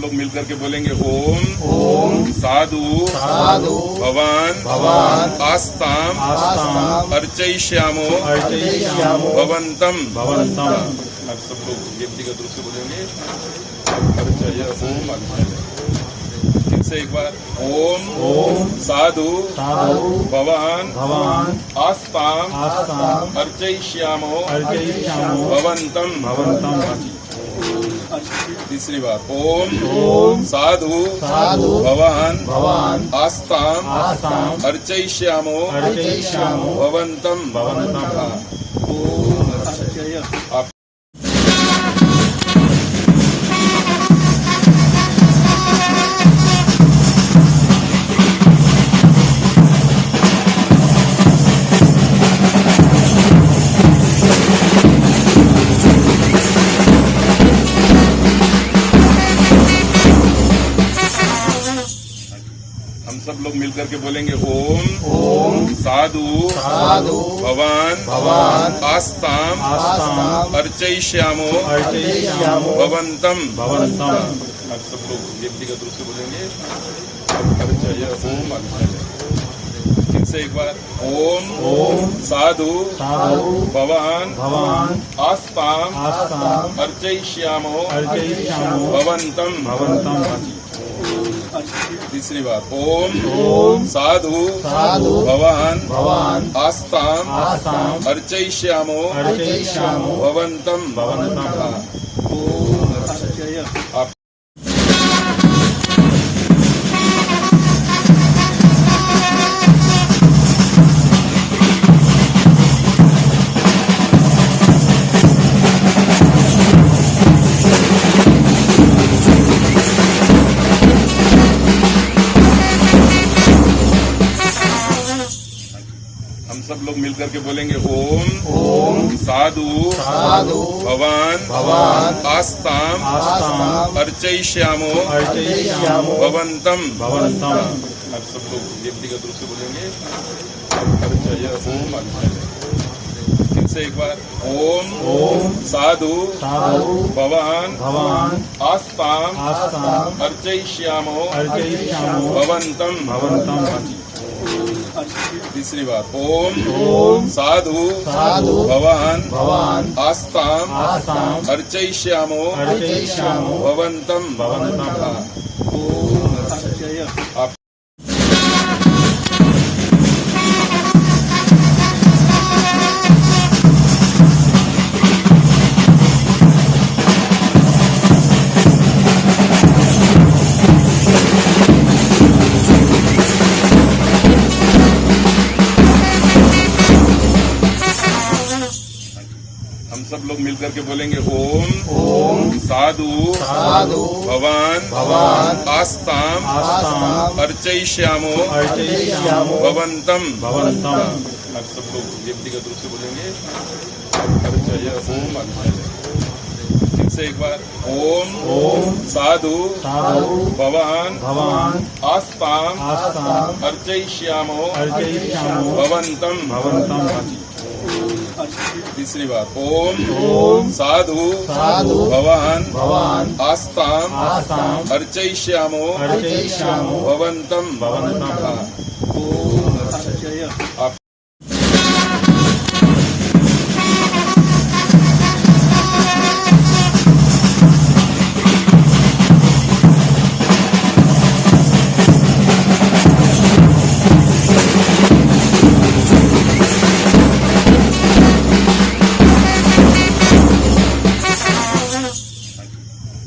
लोग मिलकर के बोलेंगे ओम साधु भवान आस्ताम अर्चयिष्यामो भवंतम। अब सब लोग व्यक्तिगत रूप से बोलेंगे अर्चय ओम अर्चय। फिर से एक बार ओम साधु भवान आस्ताम अर्चयिष्यामो भवंतम। तीसरी बार ओम साधु भवान आस्ताम अर्चयिष्यामो भवंतम। आप सब लोग मिलकर के बोलेंगे ओम साधु भवान आस्ताम अर्चयिष्यामो भवंतम। अब सब लोग व्यक्तिगत रूप से बोलेंगे अर्चय ओम अर्चय। फिर से एक बार ओम साधु भवान आस्ताम अर्चयिष्यामो भवंतम। तीसरी बार ओम साधु भवान आस्ताम अर्चयिष्यामो भवंतम। आप सब लोग मिलकर के बोलेंगे ओम साधु भवान आस्ताम अर्चयिष्यामो भवंतम। अब सब लोग व्यक्तिगत रूप से बोलेंगे अर्चय ओम अर्चय। फिर से एक बार ओम साधु भवान आस्ताम अर्चयिष्यामो भवंतम। तीसरी बार ओम साधु भवान आस्ताम अर्चयिष्यामो भवंतम। आप सब लोग मिलकर के बोलेंगे ओम साधु भवान आस्ताम अर्चयिष्यामो भवंतम। अब सब लोग व्यक्तिगत रूप से बोलेंगे अर्चय ओम अर्चय। फिर से एक बार ओम साधु भवान आस्ताम अर्चयिष्यामो भवंतम। तीसरी बार ओम साधु भवान आस्ताम अर्चयिष्यामो भवंतम।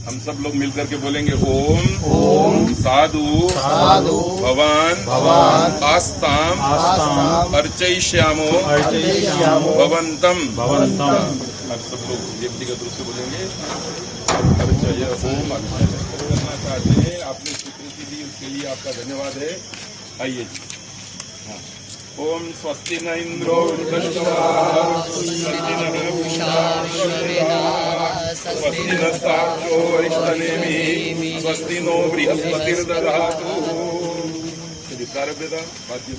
आप सब लोग मिलकर के बोलेंगे ओम साधु भवान आस्ताम अर्चयिष्यामो भवंतम। अब सब लोग व्यक्तिगत रूप से बोलेंगे अर्चय ओम अर्चय। करना चाहते हैं, आपने स्वीकृति दी, उसके लिए आपका धन्यवाद है। आइए ओम स्वस्ति न इंद्रो स्वस्ति न साक्षो वरिष्ठनेमि स्वस्ति नो बृहस्पतिर्दधातु। प्रारब्धता वाद्य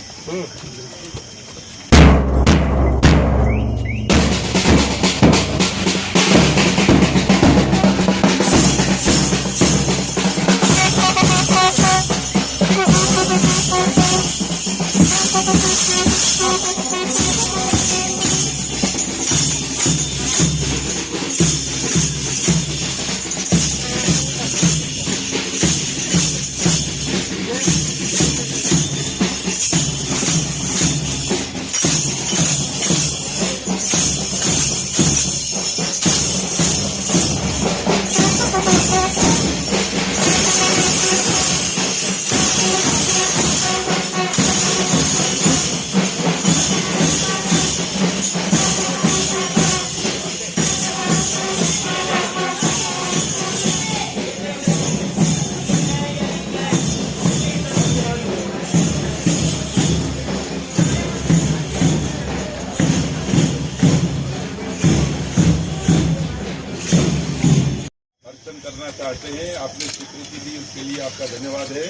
चाहते हैं, आपने स्वीकृति दी उसके लिए आपका धन्यवाद है।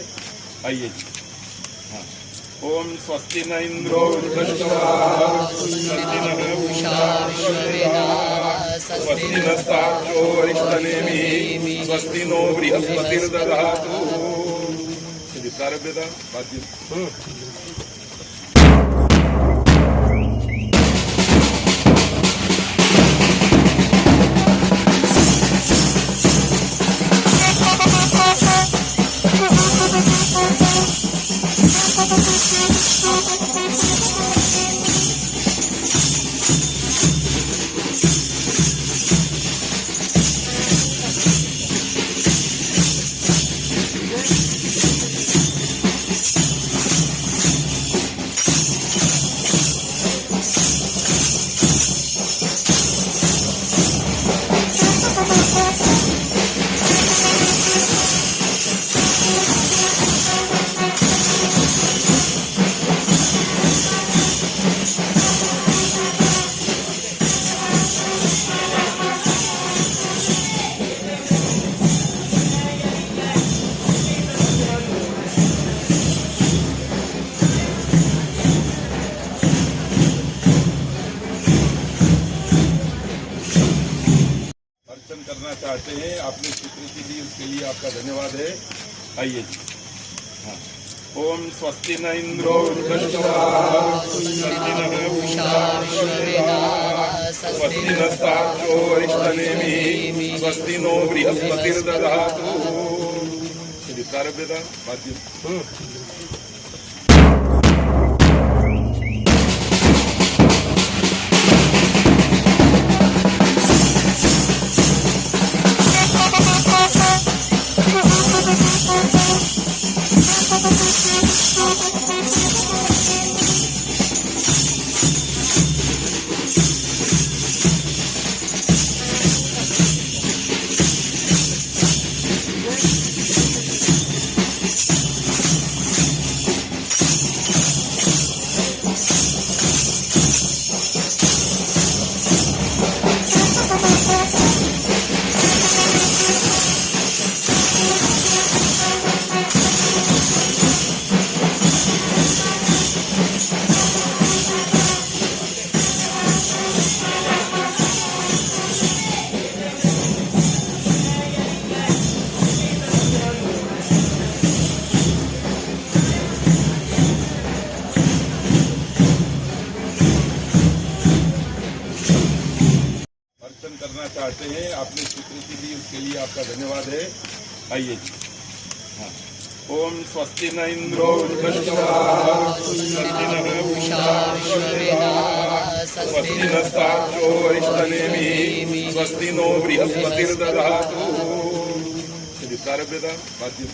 आइए जी। हाँ। ओम स्वस्ति न इंद्रो वृद्धश्रवाः स्वस्ति नः पूषा विश्ववेदाः स्वस्ति नस्तार्क्ष्यो अरिष्टनेमिः स्वस्ति नो बृहस्पतिर्दधातु। चलिए प्रारभ्यता बातचीत। करना चाहते हैं, आपने स्वीकृति दी उसके लिए आपका धन्यवाद है। आइए जी। हाँ। ओम स्वस्ति न इंद्रो वृद्धश्रवाः स्वस्ति नः पूषा विश्ववेदाः स्वस्ति नस्तार्क्ष्यो अरिष्टनेमिः स्वस्ति नो बृहस्पतिर्दधातु। चलिए प्रारभ्यता बातचीत। करना चाहते हैं, आपने स्वीकृति दी उसके लिए आपका धन्यवाद है। आइए जी। हाँ। ओम स्वस्ति न इंद्रो वृद्धश्रवाः स्वस्ति नः पूषा विश्ववेदाः स्वस्ति नस्तार्क्ष्यो अरिष्टनेमिः स्वस्ति नो बृहस्पतिर्दधातु। चलिए प्रारभ्यता बातचीत।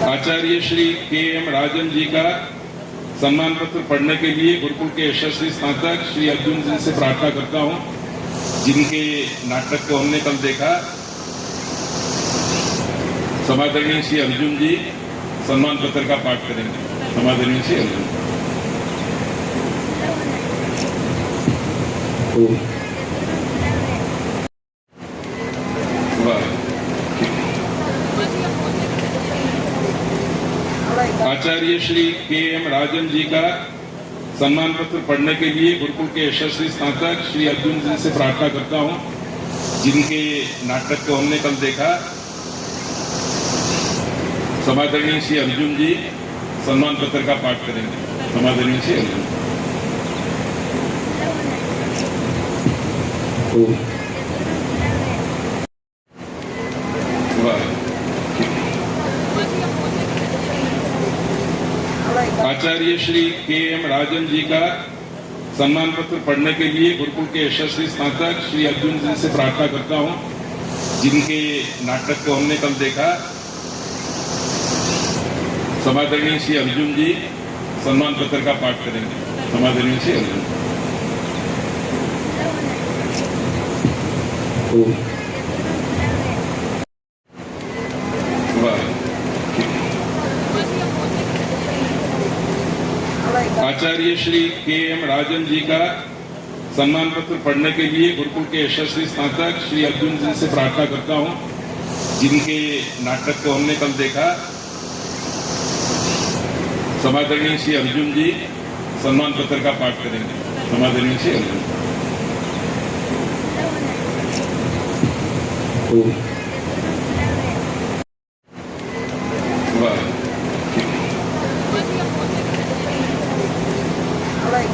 आचार्य श्री के.एम. राजन जी का सम्मान पत्र पढ़ने के लिए गुरुकुल के यशस्वी स्नातक श्री अर्जुन जी से प्रार्थना करता हूं, जिनके नाटक को हमने कल देखा। समादरणीय श्री अर्जुन जी सम्मान पत्र का पाठ करेंगे। समादरणीय श्री अर्जुन। आचार्य श्री के.एम. राजन जी का सम्मान पत्र पढ़ने के लिए गुरुकुल के यशस्वी स्नातक श्री अर्जुन जी से प्रार्थना करता हूं, जिनके नाटक को हमने कल देखा। समादरणीय श्री अर्जुन जी सम्मान पत्र का पाठ करेंगे। समादरणीय श्री अर्जुन। आचार्य श्री के.एम. राजन जी का सम्मान पत्र पढ़ने के लिए गुरुकुल के यशस्वी स्नातक श्री अर्जुन जी से प्रार्थना करता हूं, जिनके नाटक को हमने कल देखा। समादरणीय श्री अर्जुन जी सम्मान पत्र का पाठ करेंगे। समादरणीय श्री अर्जुन। आचार्य श्री के.एम. राजन जी का सम्मान पत्र पढ़ने के लिए गुरुकुल के यशस्वी स्नातक श्री अर्जुन जी से प्रार्थना करता हूं, जिनके नाटक को हमने कल देखा। समादरणीय श्री अर्जुन जी सम्मान पत्र का पाठ करेंगे। समादरणीय श्री अर्जुन।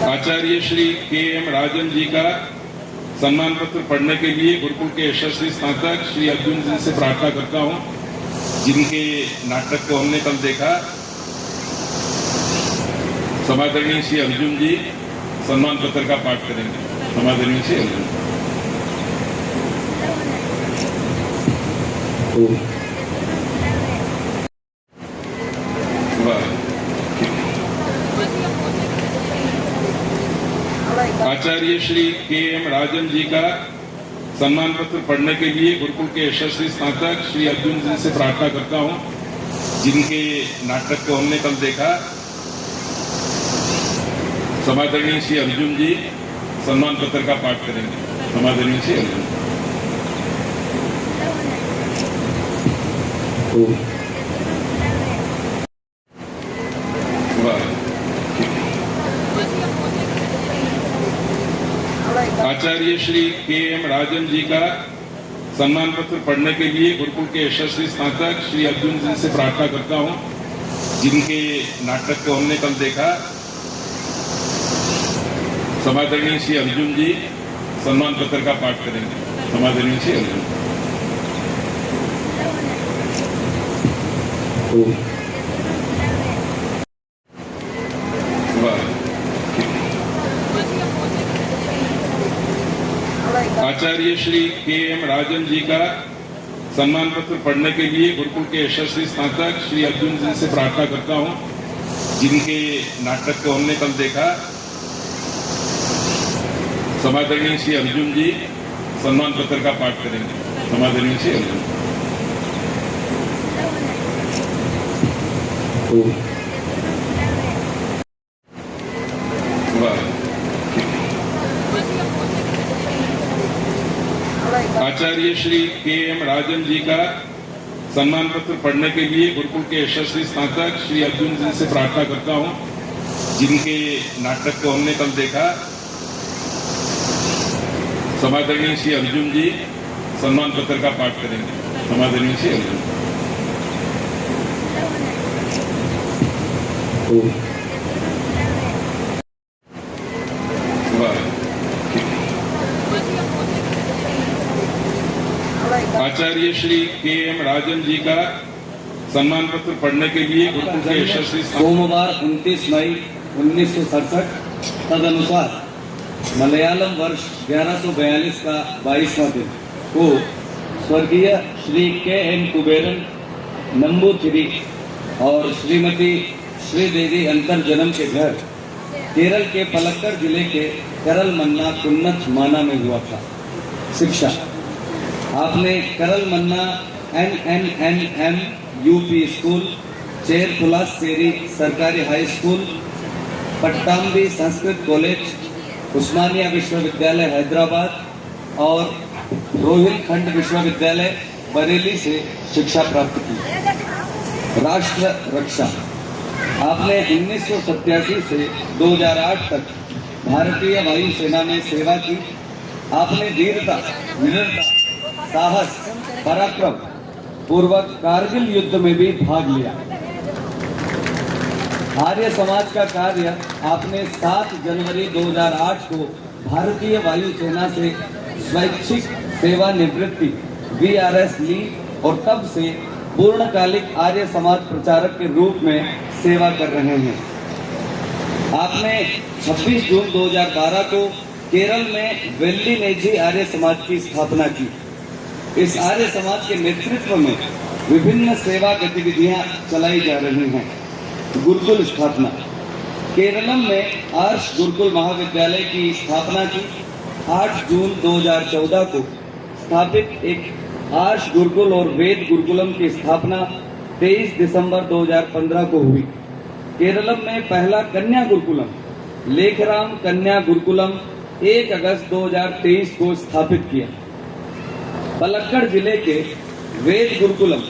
आचार्य श्री के.एम. राजन जी का सम्मान पत्र पढ़ने के लिए गुरुकुल के यशस्वी स्नातक श्री अर्जुन जी से प्रार्थना करता हूं, जिनके नाटक को हमने कल देखा। समादरणीय श्री अर्जुन जी सम्मान पत्र का पाठ करेंगे। समादरणीय श्री अर्जुन। आचार्य श्री के.एम. राजन जी का सम्मान पत्र पढ़ने के लिए गुरुकुल के यशस्वी स्नातक श्री अर्जुन जी से प्रार्थना करता हूं, जिनके नाटक को हमने कल देखा। समादरणीय श्री अर्जुन जी सम्मान पत्र का पाठ करेंगे। समादरणीय श्री अर्जुन। आचार्य श्री के.एम. राजन जी का सम्मान पत्र पढ़ने के लिए गुरुकुल के यशस्वी स्नातक श्री अर्जुन जी से प्रार्थना करता हूं, जिनके नाटक को हमने कल देखा। समादरणीय श्री अर्जुन जी सम्मान पत्र का पाठ करेंगे। समादरणीय श्री अर्जुन। आचार्य श्री के.एम. राजन जी का सम्मान पत्र पढ़ने के लिए गुरुकुल के यशस्वी स्नातक श्री अर्जुन जी से प्रार्थना करता हूं, जिनके नाटक को हमने कल देखा। समादरणीय श्री अर्जुन जी सम्मान पत्र का पाठ करेंगे। समादरणीय श्री अर्जुन। आचार्य श्री के.एम. राजन जी का सम्मान पत्र पढ़ने के लिए गुरुकुल के यशस्वी स्नातक श्री अर्जुन जी से प्रार्थना करता हूं, जिनके नाटक को हमने कल देखा। समादरणीय श्री अर्जुन जी सम्मान पत्र का पाठ करेंगे। समादरणीय श्री अर्जुन। आचार्य श्री के.एम. राजन जी का सम्मान पत्र पढ़ने के लिए गुरुकुल के यशस्वी सोमवार 29 मई 1967 तदनुसार मलयालम वर्ष 1142 का 22वां दिन को स्वर्गीय श्री के.एन. कुबेरन नंबूथिरी और श्रीमती श्रीदेवी अंतरजनम के घर केरल के पलक्कड़ जिले के करल मन्ना कुन्नत माना में हुआ था। शिक्षा आपने करल मन्ना NNNM UP स्कूल, चेर पुलासेरी सरकारी हाई स्कूल, पट्टाम्बी संस्कृत कॉलेज, उस्मानिया विश्वविद्यालय हैदराबाद और रोहिलखंड विश्वविद्यालय बरेली से शिक्षा प्राप्त की। राष्ट्र रक्षा आपने 1987 से 2008 तक भारतीय वायुसेना में सेवा की। आपने वीरता, निडरता, साहस, पराक्रम पूर्वक कारगिल युद्ध में भी भाग लिया। आर्य समाज का कार्य आपने 7 जनवरी 2008 को भारतीय वायुसेना से स्वैच्छिक सेवानिवृत्ति VRS ली और तब से पूर्णकालिक आर्य समाज प्रचारक के रूप में सेवा कर रहे हैं। आपने 26 जून 2012 को केरल में वेल्लीनेजी आर्य समाज की स्थापना की। इस आर्य समाज के नेतृत्व में विभिन्न सेवा गतिविधियां चलाई जा रही हैं। गुरुकुल स्थापना केरलम में आर्ष गुरुकुल महाविद्यालय की स्थापना की। 8 जून 2014 को स्थापित एक आर्ष गुरुकुल और वेद गुरुकुलम की स्थापना 23 दिसंबर 2015 को हुई। केरलम में पहला कन्या गुरुकुलम लेखराम कन्या गुरुकुलम 1 अगस्त 2023 को स्थापित किया। पलक्कड़ जिले के वेद गुरुकुलम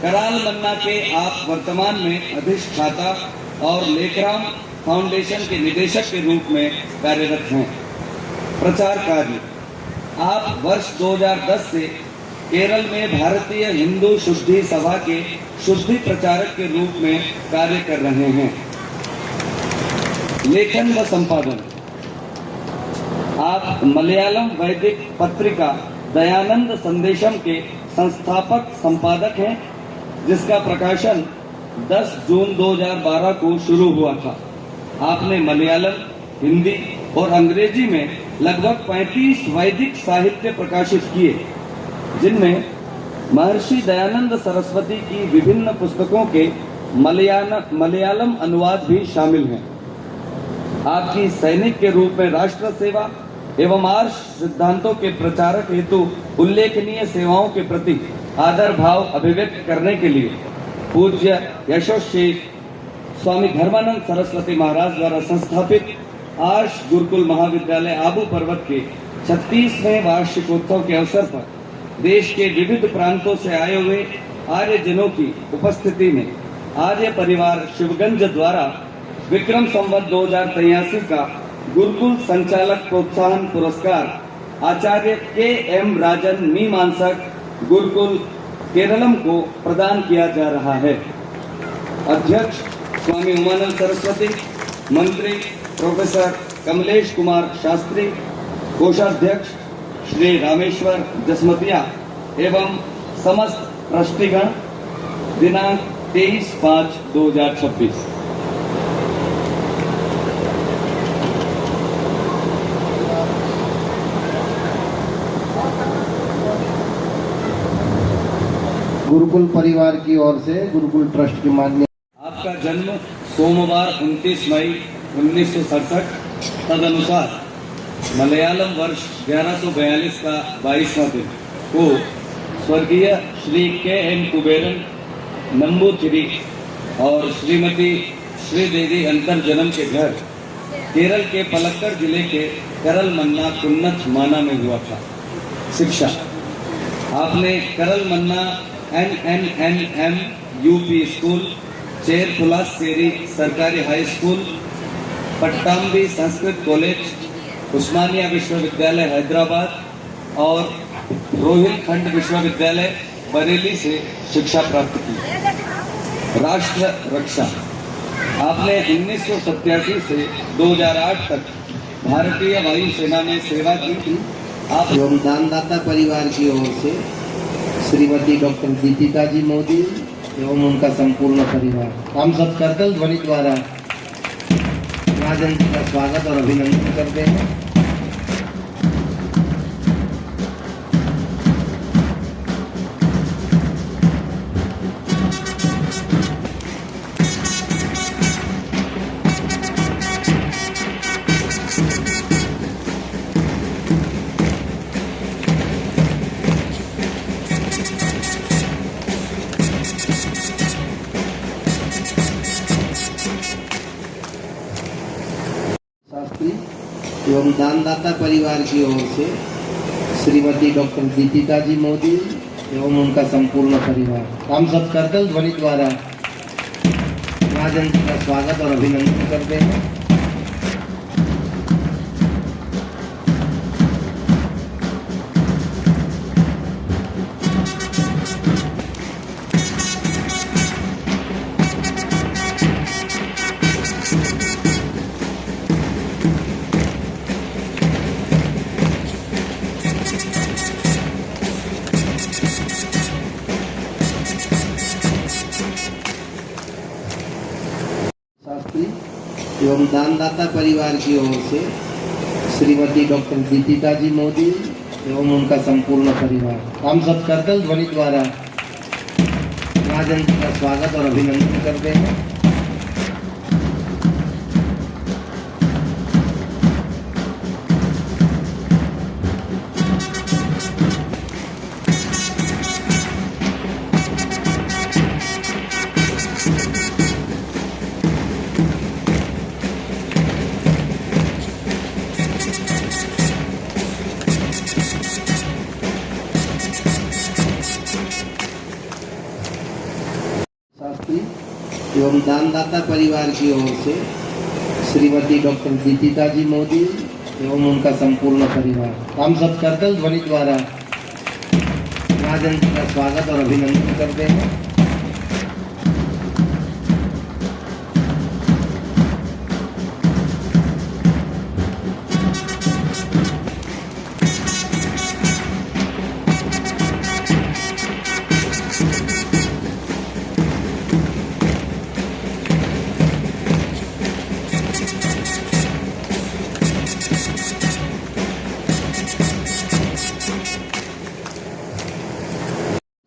कराल मन्ना के आप वर्तमान में अधिष्ठाता और लेखराम फाउंडेशन के निदेशक के रूप में कार्यरत हैं। प्रचार कार्य, आप वर्ष 2010 से केरल में भारतीय हिंदू शुद्धि सभा के शुद्धि प्रचारक के रूप में कार्य कर रहे हैं। लेखन व संपादन, आप मलयालम वैदिक पत्रिका दयानंद संदेशम के संस्थापक संपादक हैं, जिसका प्रकाशन 10 जून 2012 को शुरू हुआ था। आपने मलयालम, हिंदी और अंग्रेजी में लगभग 35 वैदिक साहित्य प्रकाशित किए, जिनमें महर्षि दयानंद सरस्वती की विभिन्न पुस्तकों के मलयालम अनुवाद भी शामिल हैं। आपकी सैनिक के रूप में राष्ट्र सेवा एवं आर्ष सिद्धांतों के प्रचारक हेतु उल्लेखनीय सेवाओं के प्रति आदर भाव अभिव्यक्त करने के लिए पूज्य यशोश्री स्वामी धर्मानंद सरस्वती महाराज द्वारा संस्थापित आर्ष गुरुकुल महाविद्यालय आबू पर्वत के 36वें वार्षिकोत्सव के अवसर पर देश के विविध प्रांतों से आए हुए आर्य जनों की उपस्थिति में आर्य परिवार शिवगंज द्वारा विक्रम संवत 2083 का गुरुकुल संचालक प्रोत्साहन पुरस्कार आचार्य के.एम. राजन मीमांसक गुरुकुल केरलम को प्रदान किया जा रहा है। अध्यक्ष स्वामी उमानंद सरस्वती, मंत्री प्रोफेसर कमलेश कुमार शास्त्री, कोषाध्यक्ष श्री रामेश्वर जसमतिया एवं समस्त ट्रस्टीगण, दिनांक 23/5/2026। गुरुकुल परिवार की ओर से गुरुकुल ट्रस्ट की मान्य। आपका जन्म सोमवार 29 मई 1967, तदनुसार मलयालम वर्ष 1142 का 22वां दिन को स्वर्गीय श्री के.एन. कुबेरन नंबूथिरी और श्रीमती श्रीदेवी अंतरजनम के घर केरल के पलक्कड़ जिले के करल मन्ना कुन्नथ माना में हुआ था। शिक्षा, आपने करल मन्ना NNNM UP स्कूल, चेरपुलासेरी सरकारी हाई स्कूल, पट्टाम्बी संस्कृत कॉलेज, उस्मानिया विश्वविद्यालय हैदराबाद और रोहिलखंड विश्वविद्यालय बरेली से शिक्षा प्राप्त की। राष्ट्र रक्षा, आपने 1987 से 2008 तक भारतीय वायुसेना में सेवा की थी। आप एवं दानदाता परिवार की ओर से श्रीमती डॉक्टर दीपिका जी मोदी एवं उनका संपूर्ण परिवार, हम सब करतल ध्वनि द्वारा राजन जी का स्वागत और अभिनंदन करते हैं। एवं दानदाता परिवार की ओर से श्रीमती डॉक्टर दीपिका जी मोदी एवं उनका संपूर्ण परिवार, हम सब करतल ध्वनि द्वारा राजन जी का स्वागत और अभिनंदन करते हैं। एवं दानदाता परिवार की ओर से श्रीमती डॉक्टर दीपिका जी मोदी एवं उनका संपूर्ण परिवार, हम सब करतल ध्वनि द्वारा राजन जी का स्वागत और अभिनंदन करते हैं। एवं दानदाता परिवार की ओर से श्रीमती डॉक्टर दीपिका जी मोदी एवं उनका संपूर्ण परिवार। हम सब करतल ध्वनि द्वारा राजन जी का स्वागत और अभिनंदन करते हैं।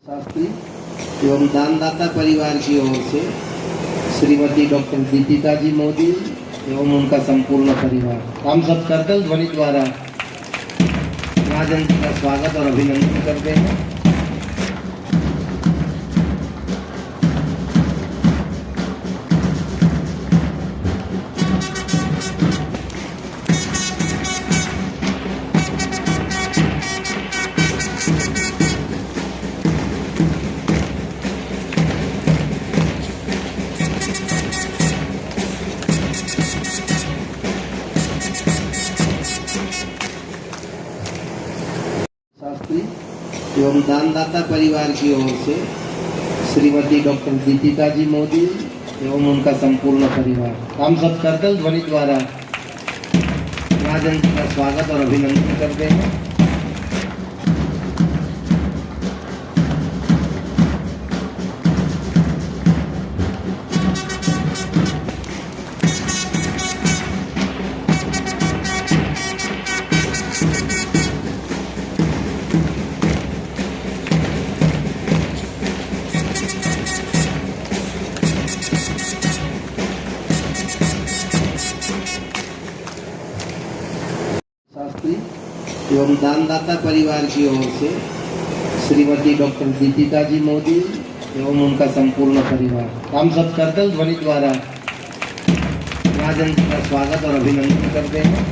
शास्त्री एवं दानदाता परिवार की ओर से श्रीमती डॉक्टर दीपिका जी मोदी एवं उनका संपूर्ण परिवार। हम सब करतल ध्वनि द्वारा राजन जी का स्वागत और अभिनंदन करते हैं। शास्त्री एवं दानदाता परिवार की ओर से श्रीमती डॉक्टर दीपिका जी मोदी एवं उनका संपूर्ण परिवार। हम सब करतल ध्वनि द्वारा राजन जी का स्वागत और अभिनंदन करते हैं। शास्त्री एवं दानदाता परिवार की ओर से श्रीमती डॉक्टर दीपिका जी मोदी एवं उनका संपूर्ण परिवार। हम सब करतल ध्वनि द्वारा राजन जी का स्वागत और अभिनंदन करते हैं।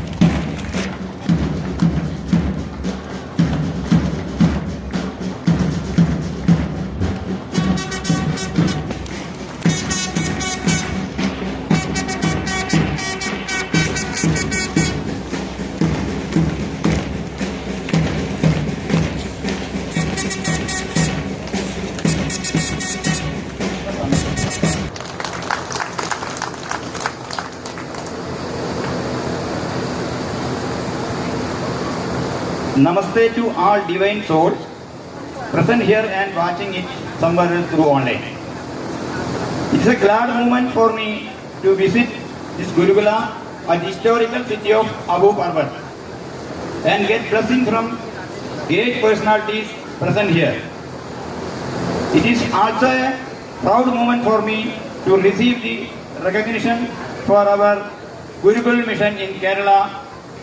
Namaste to all divine souls present here and watching it somewhere else through online. It's a glad moment for me to visit this Gurukula at the historical city of Abu Parbat and get blessing from great personalities present here. It is also a proud moment for me to receive the recognition for our Gurukul mission in Kerala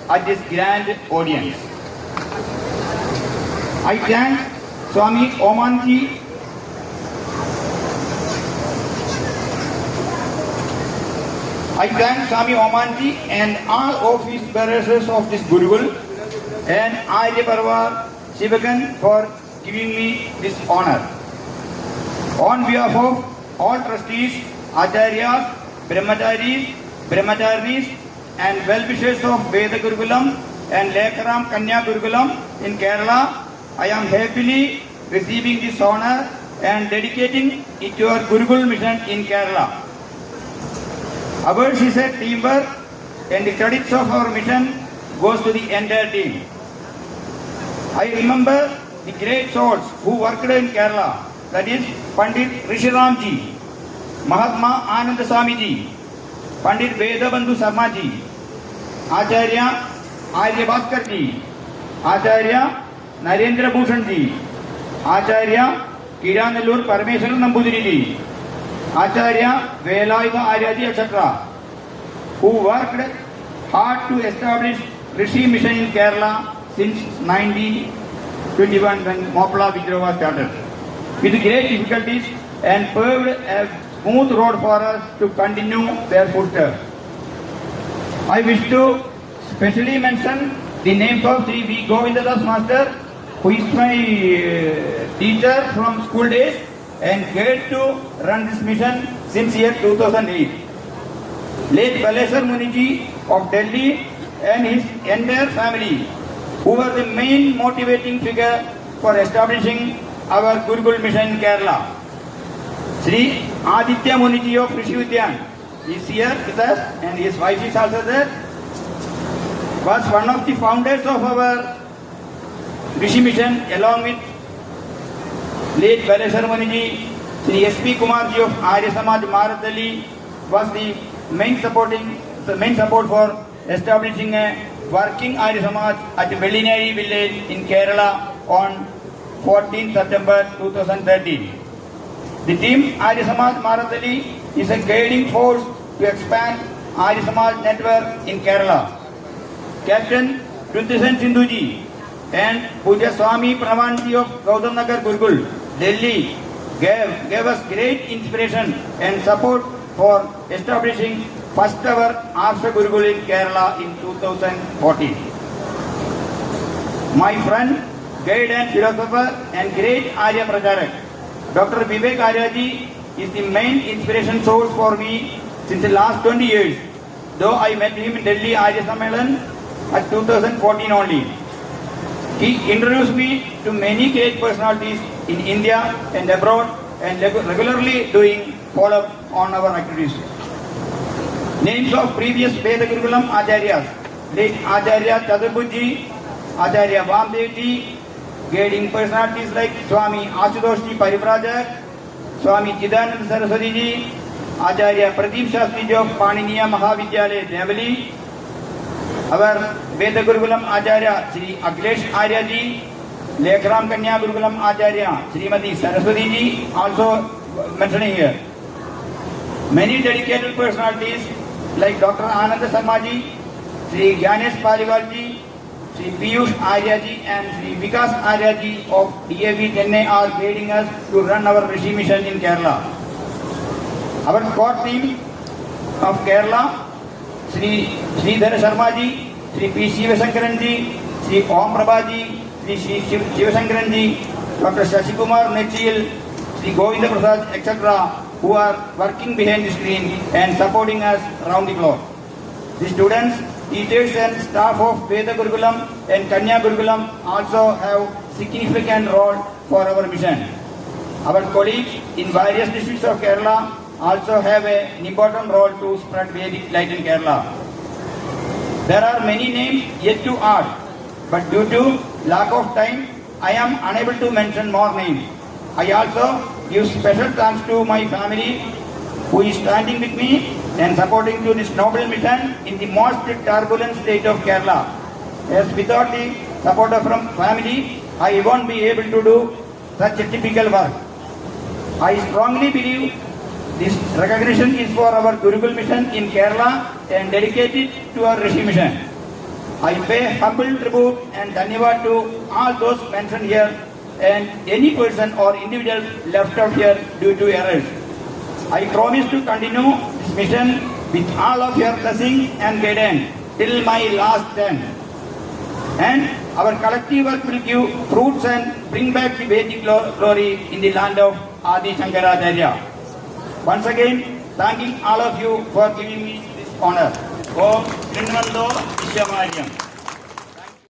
at this grand audience. I thank Swami Omanji and all office bearers of this Gurukul and Arya Parvar Shivagan for giving me this honor. On behalf of all trustees, Acharyas, Brahmacharis and well-wishers of Veda Gurukulam and Lekaram Kanya Gurukulam in Kerala, I am happily receiving this honor and dedicating it to our Gurukul mission in Kerala. Ours is a teamwork and the credits of our mission goes to the entire team. I remember the great souls who worked in Kerala, that is Pandit Rishiramji, Mahatma Ananda Swamiji, Pandit Vedabandhu Sarmaji, Acharya Arya Bhaskarji, Acharya Narendra Bhushanji, Acharya Kiranallur Parameswaran Namboodiriji, Acharya Velayuda Aryaji, etc., who worked hard to establish Rishi mission in Kerala since 1921 when Mopla Vidrava was started, with great difficulties and paved a smooth road for us to continue their footsteps. I wish to specially mention the names of Sri V. Govindadas Master, who is my teacher from school days, and geared to run this mission since year 2008. Late Balesar Muniji of Delhi and his entire family, who were the main motivating figure for establishing our Gurukul mission in Kerala. Sri Aditya Muniji of Rishi Udyan is here with us, and his wife is also there. Was one of the founders of our Rishi mission, along with late Balesar Muniji. Sri S.P. Kumarji of Arya Samaj Maradali was the main support for establishing a working Arya Samaj at Vellineri village in Kerala on 14 September 2013. The team Arya Samaj Maradali is a guiding force to expand Arya Samaj network in Kerala. Captain Rudhisan Sindhuji and Puja Swami Pramanji of Gautam Nagar Gurukul, Delhi, gave us great inspiration and support for establishing first ever Arsha Gurukul in Kerala in 2014. My friend, guide and philosopher and great Arya Pracharak, Dr. Vivek Aryaji is the main inspiration source for me since the last 20 years, though I met him in Delhi Arya Sammelan at 2014 only. He introduced me to many great personalities in India and abroad, and regularly doing follow-up on our activities. Names of previous Veda Gurukulam Acharyas: late Acharya Chadurbuji, Acharya Vamdevji, guiding personalities like Swami Ashutoshji Parivrajak, Swami Chidanand Saraswati Ji, Acharya Pradeep Shastri Ji of Paniniya Mahavidyalaya Devali, our Veda Gurukulam Acharya Sri Akhilesh Arya Ji, Lekram Kanya Gurukulam Acharya Srimati Saraswati Ji, also mentioning here. Many dedicated personalities like Dr. Ananda Sharma Ji, Sri Gyanesh Paliwal Ji, Sri Piyush Arya Ji and Sri Vikas Arya Ji of DAV Chennai are guiding us to run our Rishi mission in Kerala. Our core team of Kerala: Sri Sridhar Sharma Ji, Sri P. Shivasankaran Ji, Sri Om Prabha Ji, Sri Shivasankaran Ji, Dr. Shashikumar Nechil, Sri Govinda Prasad, etc., who are working behind the screen and supporting us around the clock. The students, teachers and staff of Veda Gurukulam and Kanya Gurukulam also have significant role for our mission. Our colleagues in various districts of Kerala also have an important role to spread Vedic light in Kerala. There are many names yet to add, but due to lack of time, I am unable to mention more names. I also give special thanks to my family, who is standing with me and supporting to this noble mission in the most turbulent state of Kerala. As without the support from family, I won't be able to do such a typical work. I strongly believe this recognition is for our Gurukul mission in Kerala and dedicated to our Rishi mission. I pay humble tribute and dhanyavad to all those mentioned here and any person or individual left out here due to errors. I promise to continue this mission with all of your blessings and guidance till my last stand. And our collective work will give fruits and bring back the Vedic glory in the land of Adi Shankaracharya. Once again, thanking all of you for giving me this honor. Om Srinivando Vishwamaryam.